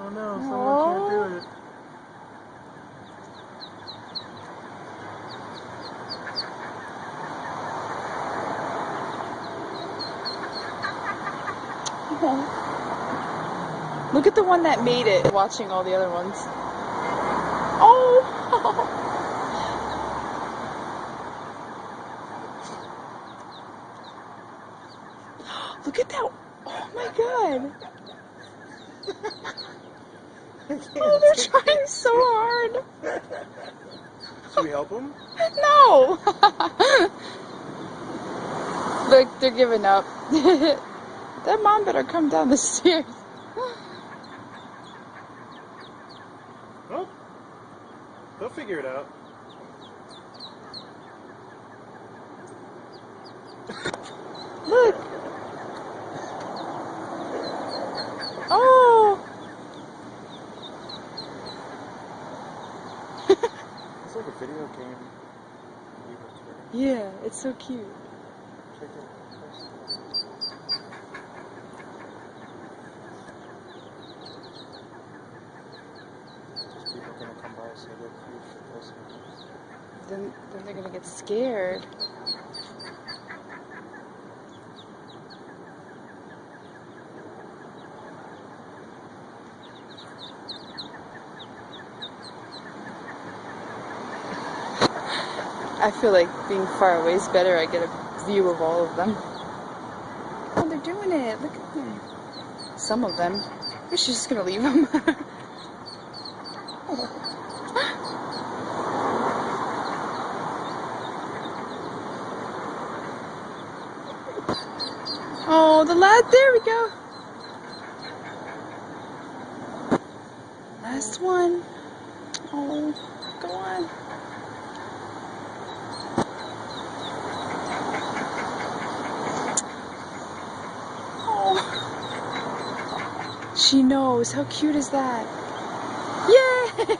Oh no, someone can't do it. Look at the one that made it, watching all the other ones. Oh! Look at that! Oh my god! Oh, they're trying so hard! Should we help them? No! Look, they're giving up. That mom better come down the stairs. Oh, they'll figure it out. Look! Oh! It's like a video game. Yeah, it's so cute. Check it. People are gonna come by and say they're cute. Then they're gonna get scared. I feel like being far away is better. I get a view of all of them. Oh, they're doing it. Look at them. Some of them. Maybe she's just gonna leave them. Oh, the lad. There we go. Last one. Oh, go on. Oh. She knows. How cute is that? Yay!